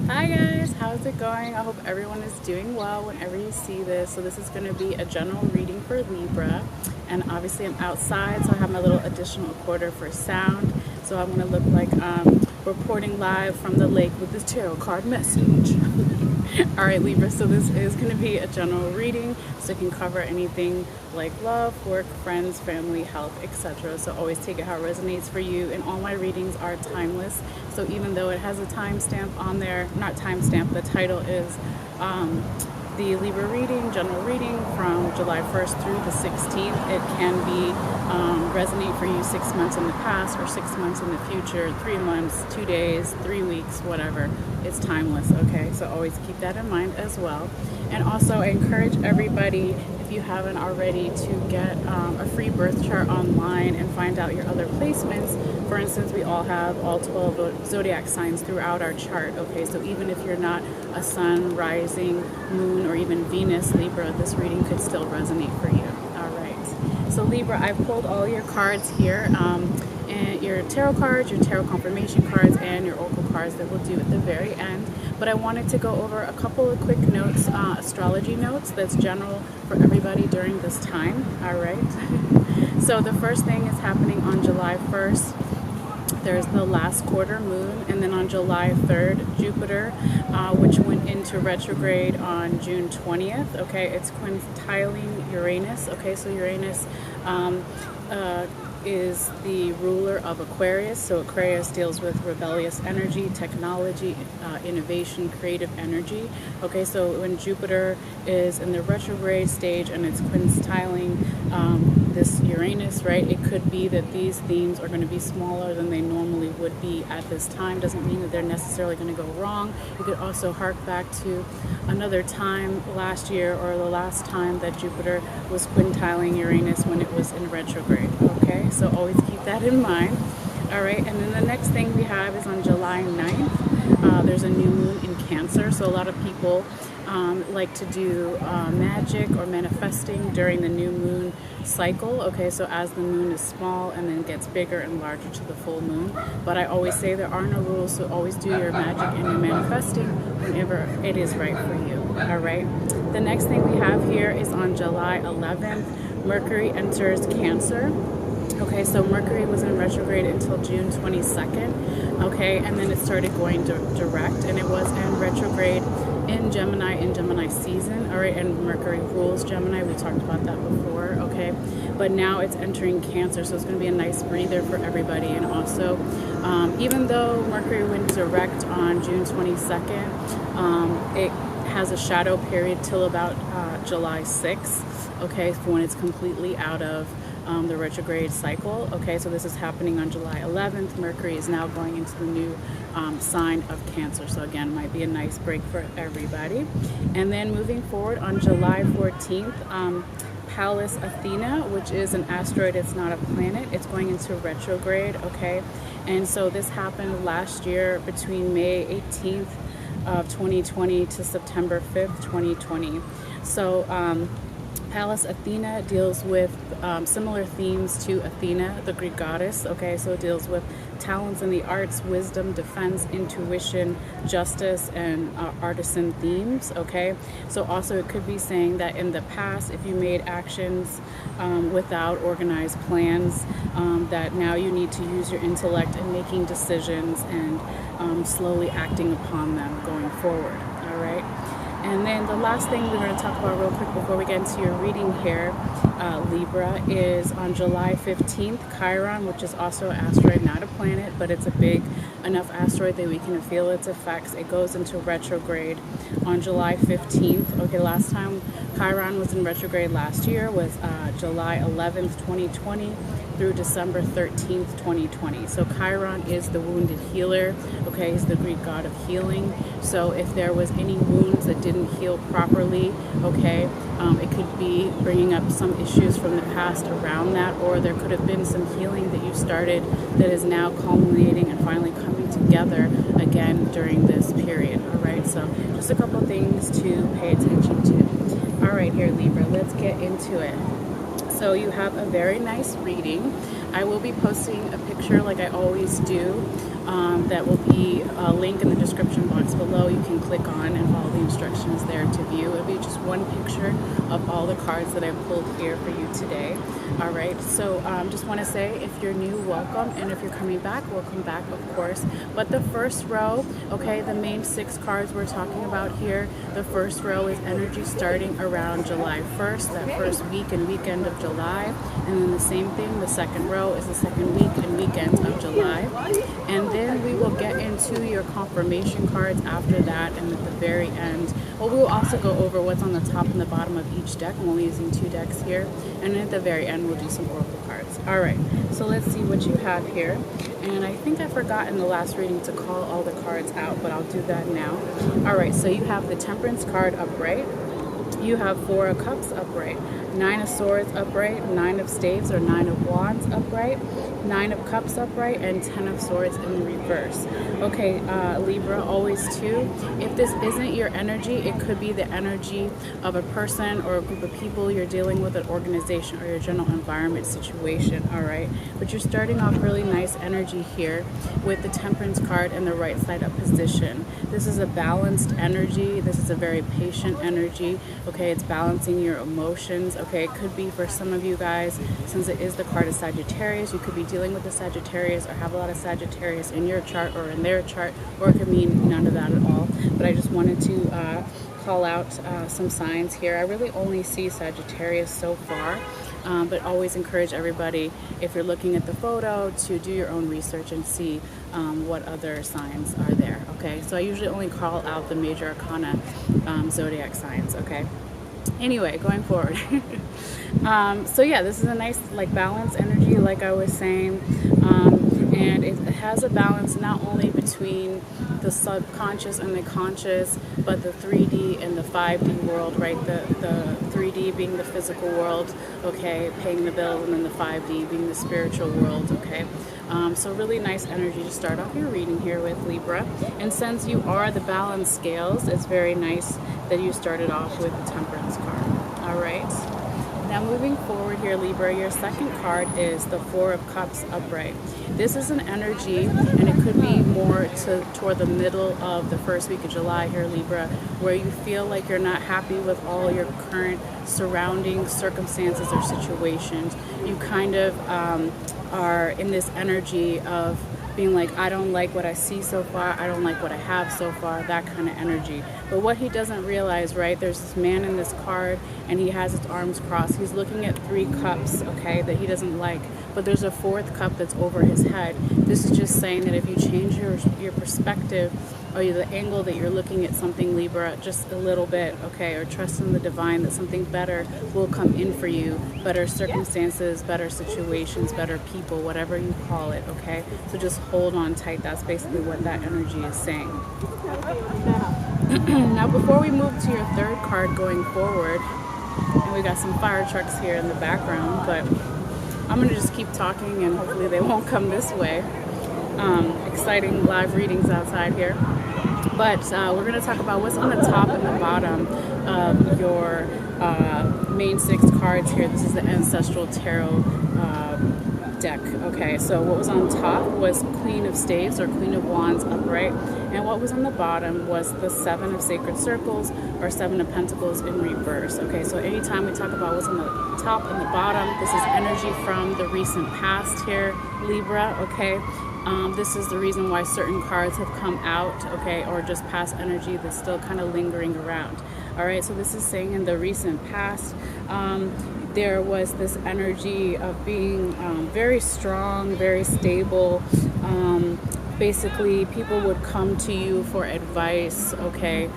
Hi guys, how's it going? I hope everyone is doing well whenever you see this. So this is going to be a general reading for Libra, and obviously I'm outside, so I have my little additional recorder for sound. So I'm going to look like reporting live from the lake with this tarot card message. All right, Libra, so this is going to be a general reading, so it can cover anything like love, work, friends, family, health, etc. So always take it how it resonates for you, and all my readings are timeless. So even though it has a timestamp on there, not timestamp, the title is the Libra reading, general reading from July 1st through the 16th. It can be resonate for you 6 months in the past or 6 months in the future, 3 months, 2 days, 3 weeks, whatever. It's timeless, okay? So always keep that in mind as well. And also I encourage everybody, if you haven't already, to get a free birth chart online and find out your other placements. For instance, we all have all 12 zodiac signs throughout our chart, okay? So even if you're not a sun, rising, moon, or even Venus, Libra, this reading could still resonate for you. All right. So Libra, I've pulled all your cards here, and your tarot cards, your tarot confirmation cards, and your oracle cards that we'll do at the very end. But I wanted to go over a couple of quick notes, astrology notes that's general for everybody during this time. All right. So the first thing is happening on July 1st. There's the last quarter moon, and then on July 3rd, Jupiter, which went into retrograde on June 20th. Okay, it's quintiling Uranus. Okay, so Uranus is the ruler of Aquarius. So Aquarius deals with rebellious energy, technology, innovation, creative energy. Okay, so when Jupiter is in the retrograde stage and it's quintiling this Uranus, right, it could be that these themes are going to be smaller than they normally would be at this time. Doesn't mean that they're necessarily going to go wrong. You could also hark back to another time last year, or the last time that Jupiter was quintiling Uranus when it was in retrograde. Okay, so always keep that in mind. All right, and then the next thing we have is on July 9th. There's a new moon in Cancer, so a lot of people like to do magic or manifesting during the new moon cycle. Okay, so as the moon is small and then gets bigger and larger to the full moon. But I always say there are no rules, so always do your magic and your manifesting whenever it is right for you. All right, the next thing we have here is on July 11th, Mercury enters Cancer. Okay, so Mercury was in retrograde until June 22nd, okay, and then it started going direct, and it was in retrograde in Gemini season, all right, and Mercury rules Gemini. We talked about that before, okay, but now it's entering Cancer, so it's going to be a nice breather for everybody. And also, even though Mercury went direct on June 22nd, it has a shadow period till about July 6th, okay, for when it's completely out of the retrograde cycle. Okay, so this is happening on July 11th. Mercury is now going into the new sign of Cancer. So again, might be a nice break for everybody. And then moving forward on July 14th, Pallas Athena, which is an asteroid, it's not a planet, it's going into retrograde. Okay, and so this happened last year between May 18th of 2020 to September 5th, 2020. So Pallas Athena deals with similar themes to Athena, the Greek goddess. Okay, so it deals with talents in the arts, wisdom, defense, intuition, justice, and artisan themes. Okay, so also it could be saying that in the past, if you made actions without organized plans, that now you need to use your intellect in making decisions and slowly acting upon them going forward. All right. And then the last thing we're going to talk about real quick before we get into your reading here, Libra, is on July 15th, Chiron, which is also an asteroid, not a planet, but it's a big enough asteroid that we can feel its effects. It goes into retrograde on July 15th. Okay, last time Chiron was in retrograde last year was July 11th, 2020 through December 13th, 2020. So Chiron is the wounded healer. Okay, he's the Greek god of healing. So if there was any wounds that didn't heal properly, okay, it could be bringing up some issues from the past around that, or there could have been some healing that you started that is now culminating and finally coming together again during this period. All right, so just a couple things to pay attention to. All right, here Libra, let's get into it. So you have a very nice reading. I will be posting a picture like I always do that will be a link in the description box below. You can click on and follow the instructions there to view. It'll be just one picture of all the cards that I pulled here for you today. All right, so just want to say, if you're new, welcome, and if you're coming back, welcome back, of course. But the first row, okay, the main 6 cards we're talking about here, the first row is energy starting around July 1st, that first week and weekend of July. And then the same thing, the second row is the second week and weekend of July. And then we will get into your confirmation cards after that, and at the very end, well, we will also go over what's on the top and the bottom of each deck. I'm only using 2 decks here. And at the very end, we'll do some oracle cards. All right, so let's see what you have here. And I think I forgot in the last reading to call all the cards out, but I'll do that now. All right, so you have the Temperance card upright. You have 4 of Cups upright, 9 of Swords upright, 9 of Staves or 9 of Wands upright, 9 of Cups upright, and 10 of Swords in reverse. Okay, Libra, always too, if this isn't your energy, it could be the energy of a person or a group of people you're dealing with, an organization, or your general environment situation, all right? But you're starting off really nice energy here with the Temperance card in the right side up position. This is a balanced energy. This is a very patient energy. Okay, it's balancing your emotions. Okay, it could be for some of you guys, since it is the card of Sagittarius, you could be dealing with the Sagittarius or have a lot of Sagittarius in your chart or in their chart, or it could mean none of that at all. But I just wanted to call out some signs here. I really only see Sagittarius so far, but always encourage everybody, if you're looking at the photo, to do your own research and see what other signs are there. Okay, so I usually only call out the major arcana zodiac signs. Okay, anyway, going forward. So yeah, this is a nice like balanced energy, like I was saying, and it has a balance not only between the subconscious and the conscious, but the 3D and the 5D world, right? The 3D being the physical world, okay, paying the bills, and then the 5D being the spiritual world, okay? So really nice energy to start off your reading here with, Libra. And since you are the balanced scales, it's very nice that you started off with the Temperance card. All right. Now moving forward here, Libra, your second card is the 4 of Cups upright. This is an energy, and it could be more toward the middle of the first week of July here, Libra, where you feel like you're not happy with all your current surrounding circumstances or situations. You kind of are in this energy of being like, I don't like what I see so far, I don't like what I have so far, that kind of energy. But what he doesn't realize, right, there's this man in this card, and he has his arms crossed. He's looking at 3 cups, okay, that he doesn't like, but there's a 4th cup that's over his head. This is just saying that if you change your perspective, or the angle that you're looking at something, Libra, just a little bit, okay, or trust in the divine that something better will come in for you, better circumstances, better situations, better people, whatever you call it, okay? So just hold on tight. That's basically what that energy is saying. Now, before we move to your third card going forward, and we got some fire trucks here in the background, but I'm going to just keep talking, and hopefully they won't come this way. Exciting live readings outside here. But we're going to talk about what's on the top and the bottom of your main 6 cards here. This is the Ancestral Tarot deck. Okay, so what was on top was Queen of Staves or Queen of Wands upright, and what was on the bottom was the 7 of Sacred Circles or 7 of Pentacles in reverse. Okay, so anytime we talk about what's on the top and the bottom, this is energy from the recent past here, Libra. Okay, this is the reason why certain cards have come out, okay, or just past energy that's still kind of lingering around. All right, so this is saying in the recent past, there was this energy of being very strong, very stable. Basically, people would come to you for advice, okay,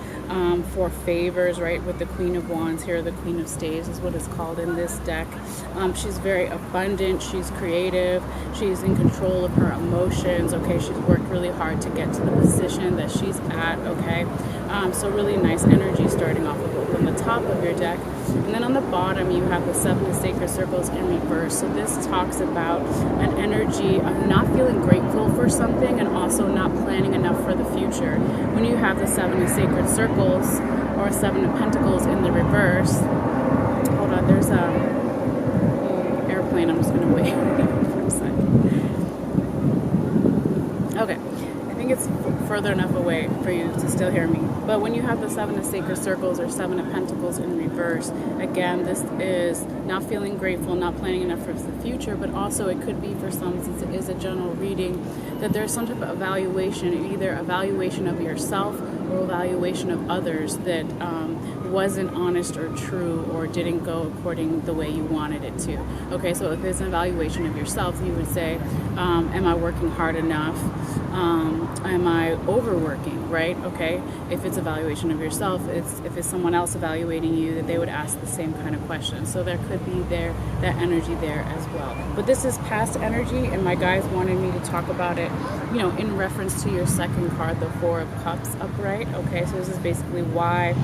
for favors, right? With the Queen of Wands here, the Queen of Staves is what it's called in this deck. She's very abundant, she's creative, she's in control of her emotions, okay? She's worked really hard to get to the position that she's at, okay? So really nice energy starting off with on the top of your deck. And then on the bottom, you have the 7 of Sacred Circles in reverse. So this talks about an energy of not feeling grateful for something and also not planning enough for the future. When you have the 7 of Sacred Circles or 7 of Pentacles in the reverse, hold on, there's a airplane. I'm just going to wait for a second. Okay. it's further enough away for you to still hear me. But when you have the Seven of Sacred Circles or Seven of Pentacles in reverse, again, this is not feeling grateful, not planning enough for the future, but also it could be for some, since it is a general reading, that there's some type of evaluation, either evaluation of yourself or evaluation of others that wasn't honest or true or didn't go according the way you wanted it to. Okay, so if it's an evaluation of yourself, you would say, am I working hard enough? Am I overworking, right? Okay, if it's evaluation of yourself, if it's someone else evaluating you, that they would ask the same kind of question. So there could be that energy there as well. But this is past energy, and my guys wanted me to talk about it, you know, in reference to your second card, the Four of Cups upright. Okay, so this is basically why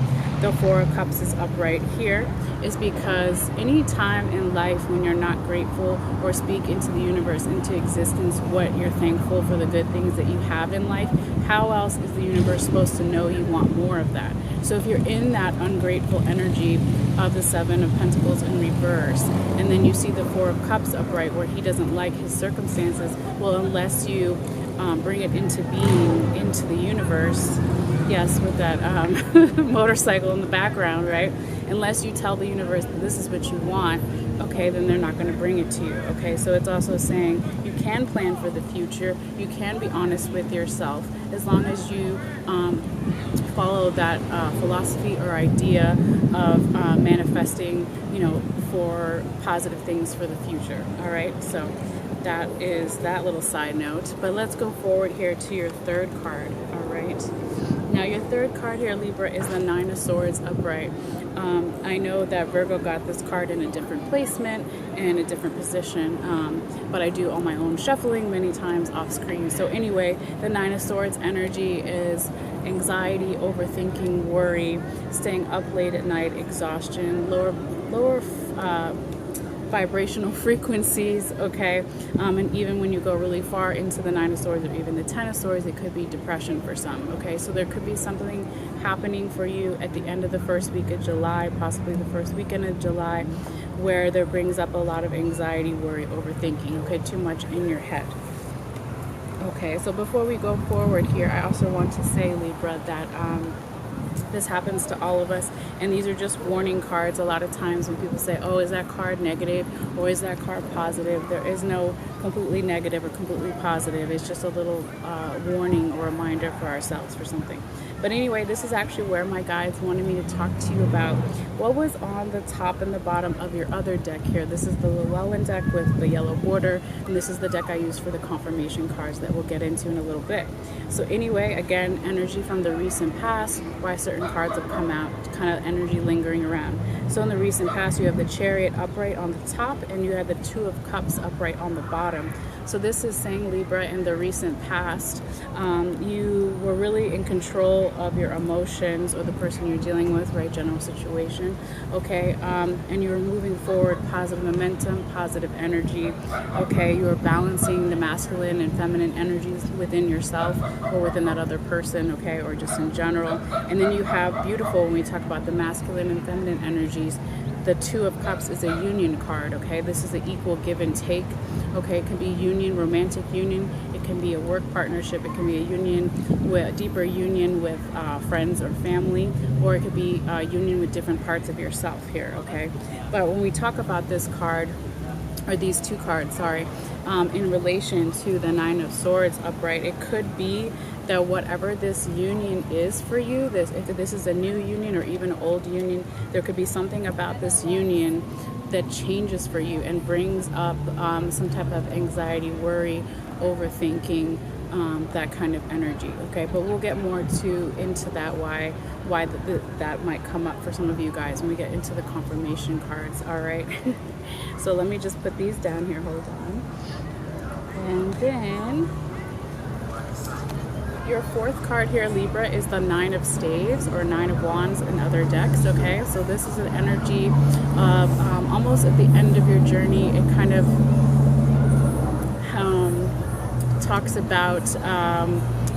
the Four of Cups is upright here, is because any time in life when you're not grateful or speak into the universe, into existence, what you're thankful for, the good things that you have in life, how else is the universe supposed to know you want more of that? So if you're in that ungrateful energy of the Seven of Pentacles in reverse, and then you see the Four of Cups upright where he doesn't like his circumstances, well, unless you bring it into being, into the universe, yes, with that motorcycle in the background, right? Unless you tell the universe that this is what you want, okay, then they're not going to bring it to you, okay? So it's also saying you can plan for the future, you can be honest with yourself, as long as you follow that philosophy or idea of manifesting, you know, for positive things for the future, all right? So that is that little side note. But let's go forward here to your third card, all right? Now your third card here, Libra, is the Nine of Swords upright. I know that Virgo got this card in a different placement and a different position, but I do all my own shuffling many times off screen. So anyway, the Nine of Swords energy is anxiety, overthinking, worry, staying up late at night, exhaustion, lower vibrational frequencies, okay? And even when you go really far into the Nine of Swords or even the Ten of Swords, it could be depression for some, okay? So there could be something happening for you at the end of the first week of July, possibly the first weekend of July, where there brings up a lot of anxiety, worry, overthinking, okay? Too much in your head. Okay, so before we go forward here, I also want to say, Libra, that this happens to all of us, and these are just warning cards. A lot of times when people say, oh, is that card negative or is that card positive, there is no completely negative or completely positive. It's just a little warning or reminder for ourselves for something. But anyway, this is actually where my guides wanted me to talk to you about what was on the top and the bottom of your other deck here. This is the Llewellyn deck with the yellow border, and this is the deck I use for the confirmation cards that we'll get into in a little bit. So anyway, again, energy from the recent past, why certain cards have come out, kind of energy lingering around. So in the recent past, you have the Chariot upright on the top, and you have the Two of Cups upright on the bottom. So this is saying, Libra, in the recent past, you were really in control of your emotions or the person you're dealing with, right? General situation, okay? And you were moving forward, positive momentum, positive energy, okay? You were balancing the masculine and feminine energies within yourself or within that other person, okay? Or just in general. And then you have beautiful, when we talk about the masculine and feminine energies, the Two of Cups is a union card, okay? This is an equal give and take, okay? It can be union, romantic union. It can be a work partnership. It can be a union, with a deeper union with friends or family, or it could be a union with different parts of yourself here, okay? But when we talk about this card, or these two cards, sorry, in relation to the Nine of Swords upright, it could be that whatever this union is for you, if this is a new union or even an old union, there could be something about this union that changes for you and brings up some type of anxiety, worry, overthinking, that kind of energy, okay? But we'll get more into that, why that might come up for some of you guys when we get into the confirmation cards, all right? So let me just put these down here, hold on. And then your fourth card here, Libra, is the Nine of Staves or Nine of Wands in other decks, okay? So this is an energy of almost at the end of your journey. It kind of talks about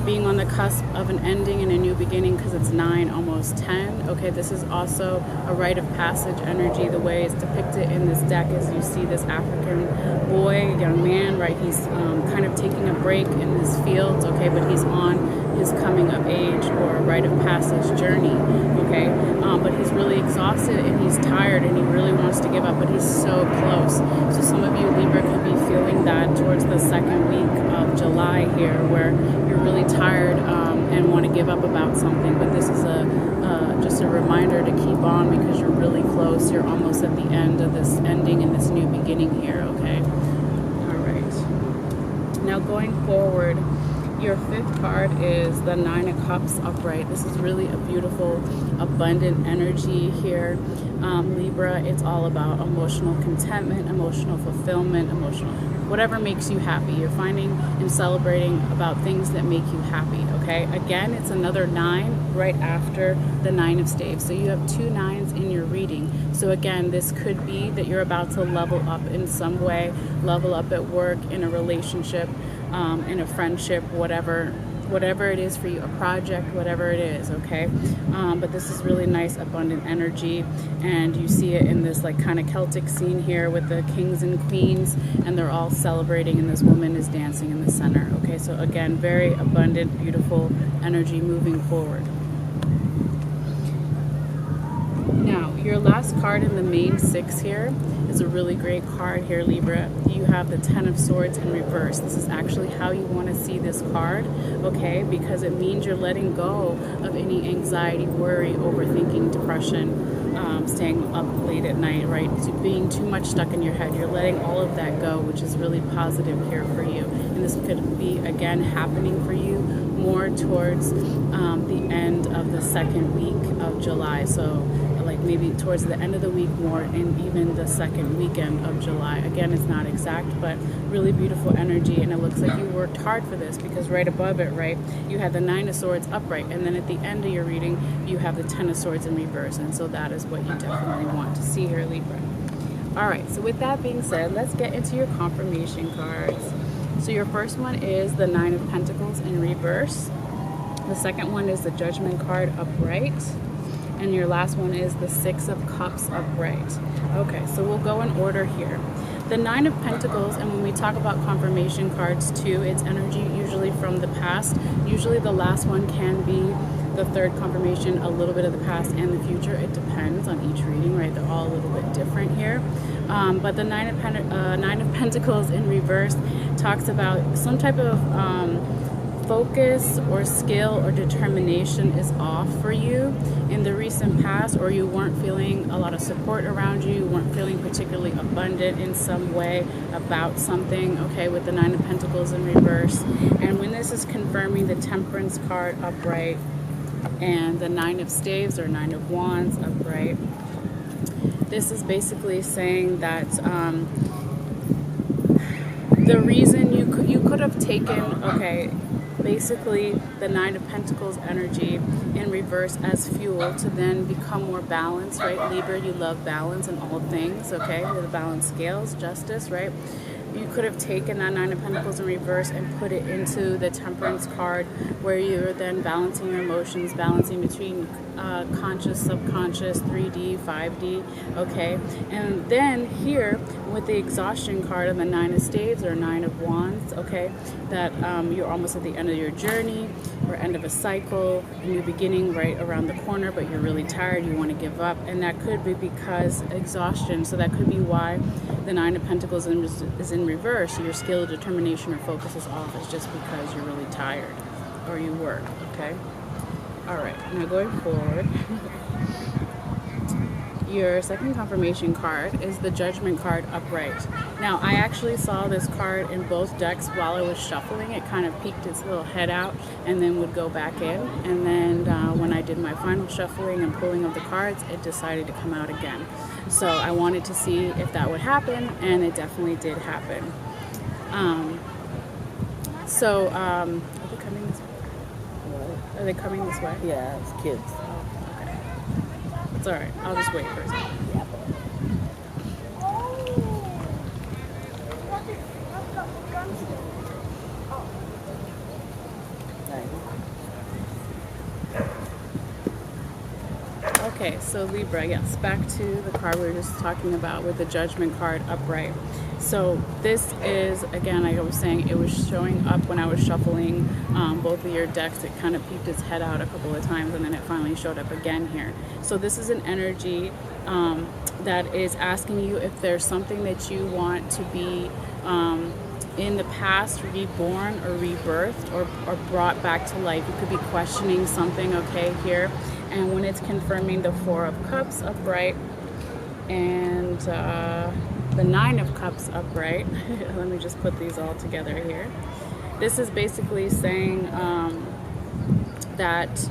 being on the cusp of an ending and a new beginning because it's 9, almost 10. Okay, this is also a rite of passage energy. The way it's depicted in this deck is you see this African boy, young man, right? He's kind of taking a break in his fields, okay, but he's on his coming of age or a rite of passage journey, okay? But he's really exhausted and he's tired and he really wants to give up, but he's so close. So some of you, Libra, could be feeling that towards the second week of July here, where you're really tired and want to give up about something, but this is just a reminder to keep on because you're really close. You're almost at the end of this ending and this new beginning here, okay? All right. Now going forward, your 5th card is the 9 of Cups upright. This is really a beautiful, abundant energy here. Libra, it's all about emotional contentment, emotional fulfillment, whatever makes you happy. You're finding and celebrating about things that make you happy, okay? Again, it's another 9 right after the 9 of Staves. So you have 2 9s in your reading. So again, this could be that you're about to level up in some way, level up at work, in a relationship, in a friendship, whatever it is for you, a project, whatever it is, okay? But this is really nice, abundant energy, and you see it in this like kind of Celtic scene here with the kings and queens, and they're all celebrating, and this woman is dancing in the center, okay? So again, very abundant, beautiful energy moving forward. Now, your last card in the main 6 here is a really great card here, Libra. You have the 10 of Swords in reverse. This is actually how you want to see this card, okay? Because it means you're letting go of any anxiety, worry, overthinking, depression, staying up late at night, right? So being too much stuck in your head. You're letting all of that go, which is really positive here for you. And this could be, again, happening for you more towards the end of the second week of July. So like maybe towards the end of the week more, and even the second weekend of July. Again, it's not exact, but really beautiful energy, and it looks like you worked hard for this because right above it, right, you had the 9 of Swords upright, and then at the end of your reading, you have the 10 of Swords in reverse, and so that is what you definitely want to see here, Libra. All right, so with that being said, let's get into your confirmation cards. So your first one is the 9 of Pentacles in reverse. The second one is the Judgment card upright. And your last one is the 6 of Cups upright. Okay, so we'll go in order here. The 9 of Pentacles, and when we talk about confirmation cards too, it's energy usually from the past. Usually the last one can be the third confirmation, a little bit of the past and the future. It depends on each reading, right? They're all a little bit different here. But the 9 of Pentacles in reverse talks about some type of focus or skill or determination is off for you in the recent past, or you weren't feeling a lot of support around you, weren't feeling particularly abundant in some way about something, okay, with the 9 of Pentacles in reverse. And when this is confirming the Temperance card upright and the 9 of Staves or 9 of Wands upright, this is basically saying that the reason you could have taken, okay, basically the 9 of Pentacles energy in reverse as fuel to then become more balanced, right? Libra, you love balance in all things, okay? With the balance scales, justice, right? You could have taken that 9 of Pentacles in reverse and put it into the Temperance card, where you're then balancing your emotions, balancing between conscious, subconscious, 3D, 5D, okay? And then here, with the Exhaustion card of the 9 of Staves or 9 of Wands, okay, that you're almost at the end of your journey or end of a cycle, a new beginning right around the corner, but you're really tired, you want to give up, and that could be because exhaustion. So that could be why the 9 of Pentacles is in reverse. Your skill, determination, or focus is off. It's just because you're really tired or you work, okay? All right, now going forward, your second confirmation card is the Judgment card upright. Now, I actually saw this card in both decks while I was shuffling. It kind of peeked its little head out and then would go back in. And then when I did my final shuffling and pulling of the cards, it decided to come out again. So I wanted to see if that would happen, and it definitely did happen. Are they coming this way? What? Are they coming this way? Yeah, it's kids. Oh, okay. It's all right. I'll just wait for a second. Yeah. Okay, so Libra, yes, back to the card we were just talking about with the Judgment card upright. So this is, again, like I was saying, it was showing up when I was shuffling both of your decks. It kind of peeked its head out a couple of times, and then it finally showed up again here. So this is an energy that is asking you if there's something that you want to be in the past reborn or rebirthed or brought back to life. You could be questioning something, okay, here. And when it's confirming the Four of Cups upright and the Nine of Cups upright, let me just put these all together here. This is basically saying that,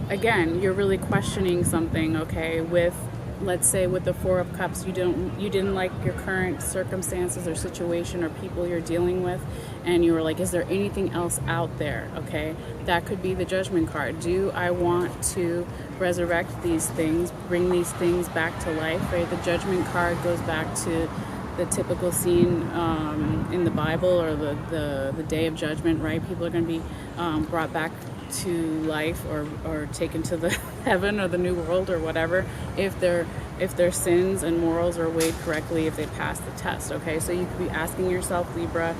again, you're really questioning something, okay, with, let's say with the Four of Cups, you didn't like your current circumstances or situation or people you're dealing with, and you were like, is there anything else out there? Okay, that could be the Judgment card. Do I want to resurrect these things, bring these things back to life? Right, the Judgment card goes back to the typical scene in the Bible, or the day of judgment, right? People are going to be brought back to life or taken to the heaven or the new world or whatever if their sins and morals are weighed correctly, if they pass the test. Okay, so you could be asking yourself, Libra,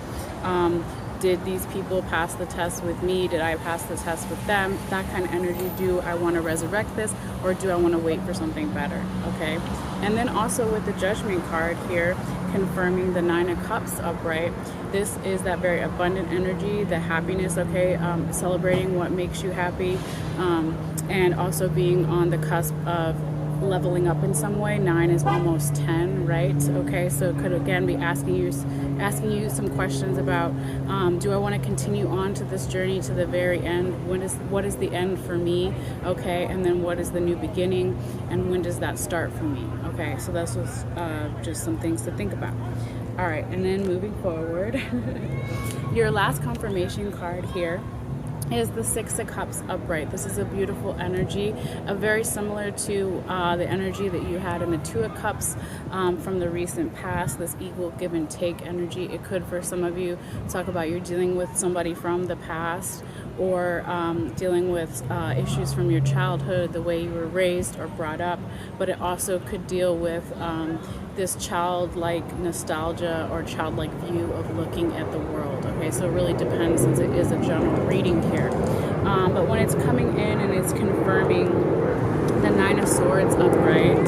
did these people pass the test with me? Did I pass the test with them? That kind of energy. Do I want to resurrect this, or do I want to wait for something better? Okay, and then also with the Judgment card here confirming the Nine of Cups upright, this is that very abundant energy, the happiness, okay, celebrating what makes you happy, and also being on the cusp of leveling up in some way. 9 is almost 10, right? Okay, so it could again be asking you some questions about, do I want to continue on to this journey to the very end? What is the end for me? Okay, and then what is the new beginning, and when does that start for me? Okay, so that's just some things to think about. All right, and then moving forward, your last confirmation card here is the Six of Cups upright. This is a beautiful energy, very similar to the energy that you had in the Two of Cups from the recent past, this equal give and take energy. It could, for some of you, talk about you're dealing with somebody from the past, or dealing with issues from your childhood, the way you were raised or brought up, but it also could deal with this childlike nostalgia or childlike view of looking at the world. Okay, so it really depends, since it is a general reading here. But when it's coming in and it's confirming the Nine of Swords upright,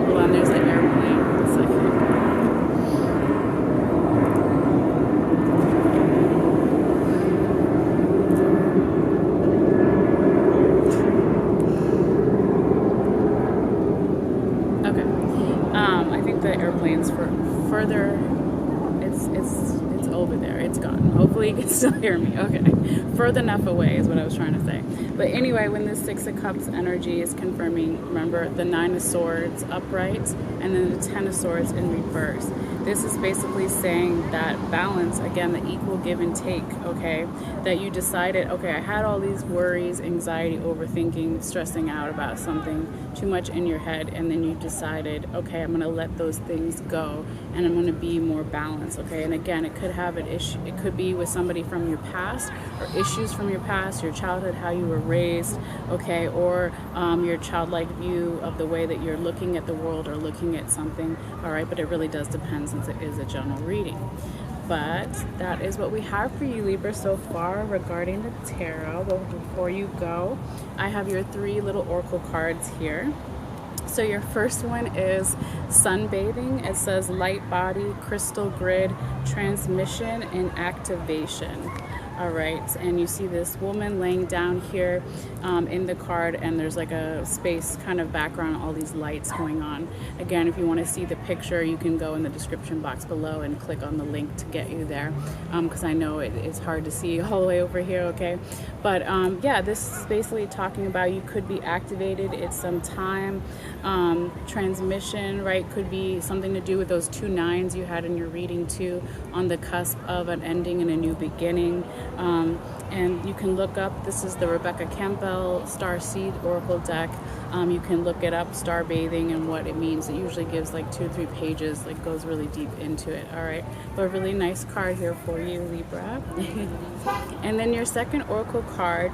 hold on, there's an airplane. One second. The airplane's further, it's over there, it's gone. Hopefully you can still hear me. Okay, further enough away is what I was trying to say. But anyway, when the Six of Cups energy is confirming, remember, the Nine of Swords upright and then the Ten of Swords in reverse, this is basically saying that balance, again, the equal give and take, okay, that you decided, okay, I had all these worries, anxiety, overthinking, stressing out about something too much in your head, and then you decided, okay, I'm going to let those things go and I'm going to be more balanced. Okay, and again, it could have an issue, it could be with somebody from your past, or issues from your past, your childhood, how you were raised, okay, or your childlike view of the way that you're looking at the world or looking at something. All right, but it really does depend, since it is a general reading. But that is what we have for you, Libra, so far regarding the tarot. But before you go, I have your 3 little oracle cards here. So your first one is sunbathing. It says light body, crystal grid, transmission, and activation. All right, and you see this woman laying down here in the card, and there's like a space kind of background, all these lights going on. Again, if you want to see the picture, you can go in the description box below and click on the link to get you there, because I know it's hard to see all the way over here, okay? But yeah, this is basically talking about you could be activated. It's some time, transmission, right? Could be something to do with those 2 9s you had in your reading too, on the cusp of an ending and a new beginning. And you can look up, this is the Rebecca Campbell Star Seed Oracle deck. You can look it up, star bathing and what it means. It usually gives like 2 or 3 pages, like goes really deep into it. All right, but a really nice card here for you, Libra. And then your second oracle card,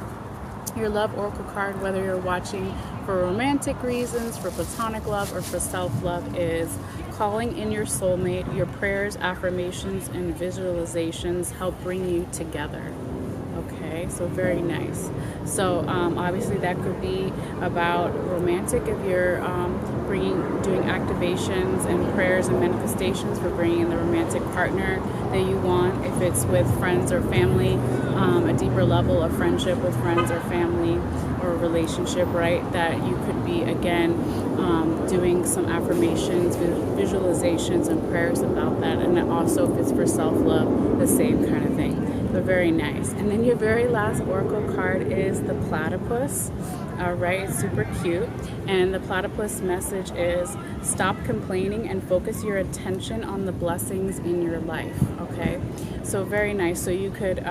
your love oracle card, whether you're watching for romantic reasons, for platonic love, or for self-love, is calling in your soulmate. Your prayers, affirmations, and visualizations help bring you together. Okay, so very nice. So obviously that could be about romantic if you're doing activations and prayers and manifestations for bringing in the romantic partner that you want. If it's with friends or family, a deeper level of friendship with friends or family or relationship, right? That you could be again doing some affirmations, visualizations, and prayers about that. And then also if it's for self-love, the same kind of thing. But very nice. And then your very last oracle card is the platypus. All right, it's super cute. And the platypus message is stop complaining and focus your attention on the blessings in your life. Okay, so very nice. So you could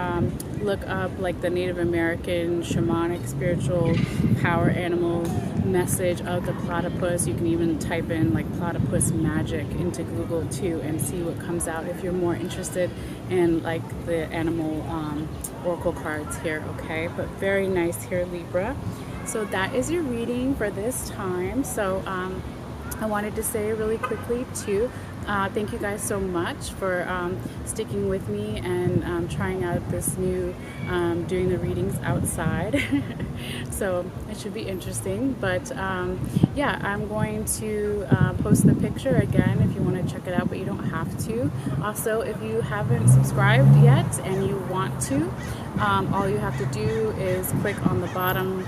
look up like the Native American shamanic spiritual power animal message of the platypus. You can even type in like platypus magic into Google too and see what comes out if you're more interested in like the animal oracle cards here. Okay, but very nice here, Libra. So that is your reading for this time. So I wanted to say really quickly too, thank you guys so much for sticking with me and trying out this new doing the readings outside. So it should be interesting. But yeah, I'm going to post the picture again if you want to check it out, but you don't have to. Also, if you haven't subscribed yet and you want to, all you have to do is click on the bottom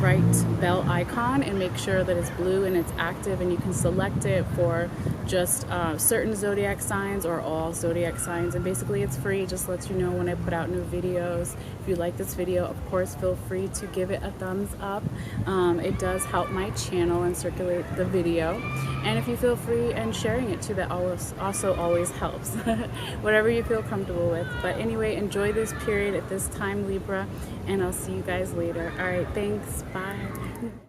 right bell icon and make sure that it's blue and it's active, and you can select it for just certain zodiac signs or all zodiac signs. And basically it's free, just lets you know when I put out new videos. If you like this video, of course feel free to give it a thumbs up. It does help my channel and circulate the video. And if you feel free and sharing it too, that also always helps. Whatever you feel comfortable with. But anyway, enjoy this period at this time, Libra, and I'll see you guys later. All right, thanks. Bye.